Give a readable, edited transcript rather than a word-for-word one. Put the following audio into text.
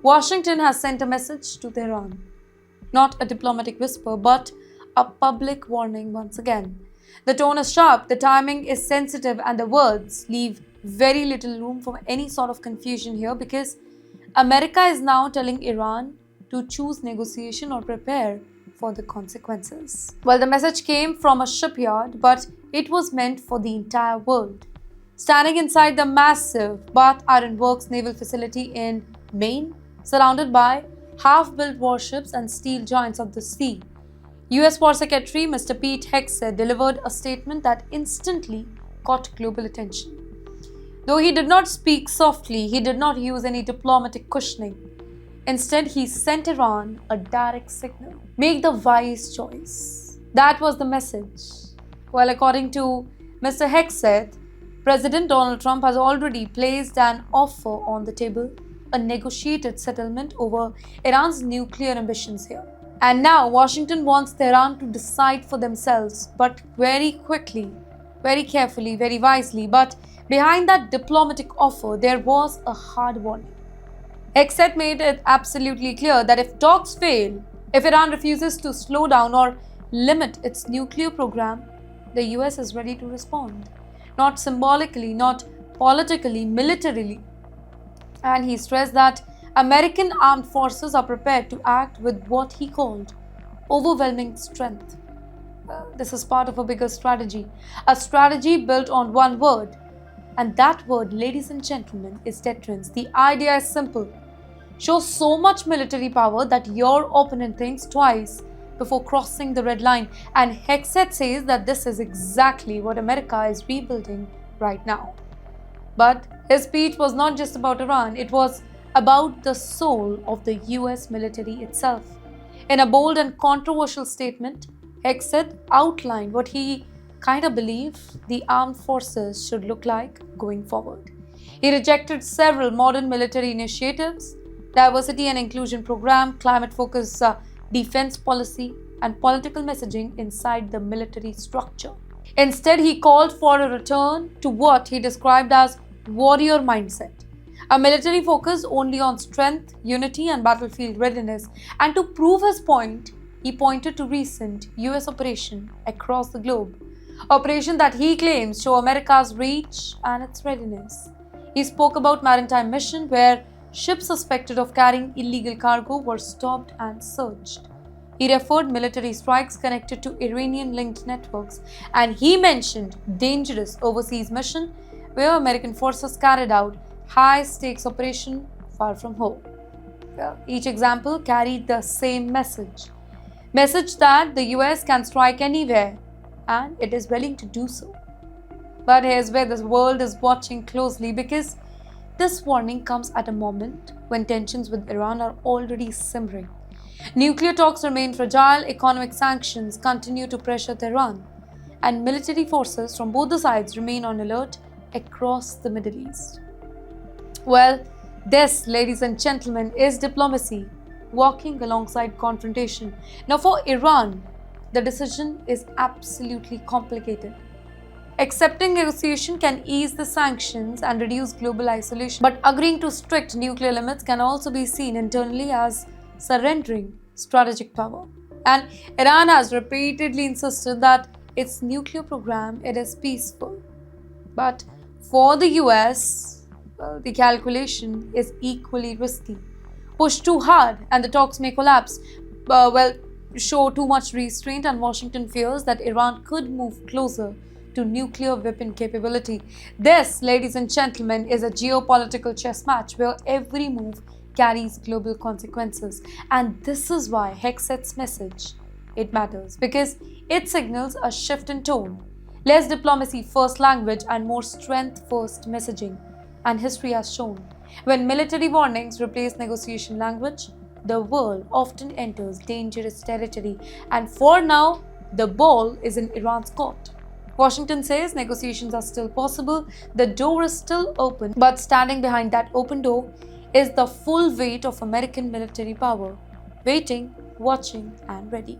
Washington has sent a message to Tehran. Not a diplomatic whisper, but a public warning once again. The tone is sharp, the timing is sensitive, and the words leave very little room for any sort of confusion here because America is now telling Iran to choose negotiation or prepare for the consequences. Well, the message came from a shipyard, but it was meant for the entire world. Standing inside the massive Bath Iron Works naval facility in Maine, surrounded by half-built warships and steel giants of the sea, US War Secretary Mr. Pete Hegseth delivered a statement that instantly caught global attention. Though he did not speak softly, he did not use any diplomatic cushioning. Instead, he sent Iran a direct signal. Make the wise choice. That was the message. Well, according to Mr. Hegseth, President Donald Trump has already placed an offer on the table, a negotiated settlement over Iran's nuclear ambitions here. And now Washington wants Tehran to decide for themselves, but very quickly, very carefully, very wisely. But behind that diplomatic offer, there was a hard warning. Hegseth made it absolutely clear that if talks fail, if Iran refuses to slow down or limit its nuclear program, the US is ready to respond. Not symbolically, not politically, militarily. And he stressed that American armed forces are prepared to act with what he called overwhelming strength. This is part of a bigger strategy, a strategy built on one word. And that word, ladies and gentlemen, is deterrence. The idea is simple. Show so much military power that your opponent thinks twice before crossing the red line. And Hegseth says that this is exactly what America is rebuilding right now. But his speech was not just about Iran, it was about the soul of the US military itself. In a bold and controversial statement, Hegseth outlined what he kind of believed the armed forces should look like going forward. He rejected several modern military initiatives, diversity and inclusion program, climate-focused defense policy, and political messaging inside the military structure. Instead, he called for a return to what he described as warrior mindset, a military focus only on strength, unity, and battlefield readiness. And to prove his point, he pointed to recent US operation across the globe, operation that he claims show America's reach and its readiness. He spoke about maritime mission where ships suspected of carrying illegal cargo were stopped and searched. He referred military strikes connected to Iranian-linked networks, and he mentioned dangerous overseas mission where American forces carried out high-stakes operation far from home. Well, each example carried the same message that the US can strike anywhere and it is willing to do so. But here's where the world is watching closely, because this warning comes at a moment when tensions with Iran are already simmering. Nuclear talks remain fragile, economic sanctions continue to pressure Tehran, and military forces from both the sides remain on alert across the Middle East. Well, this, ladies and gentlemen, is diplomacy walking alongside confrontation. Now, for Iran, the decision is absolutely complicated. Accepting negotiation can ease the sanctions and reduce global isolation, but agreeing to strict nuclear limits can also be seen internally as surrendering strategic power. And Iran has repeatedly insisted that its nuclear program is peaceful. But for the US, the calculation is equally risky. Push too hard and the talks may collapse. Show too much restraint, and Washington fears that Iran could move closer to nuclear weapon capability. This, ladies and gentlemen, is a geopolitical chess match where every move carries global consequences. And this is why Hegseth's message, it matters, because it signals a shift in tone. Less diplomacy first language and more strength first messaging. And history has shown, when military warnings replace negotiation language, the world often enters dangerous territory. And for now, the ball is in Iran's court. Washington says negotiations are still possible, the door is still open, but standing behind that open door is the full weight of American military power, waiting, watching, and ready.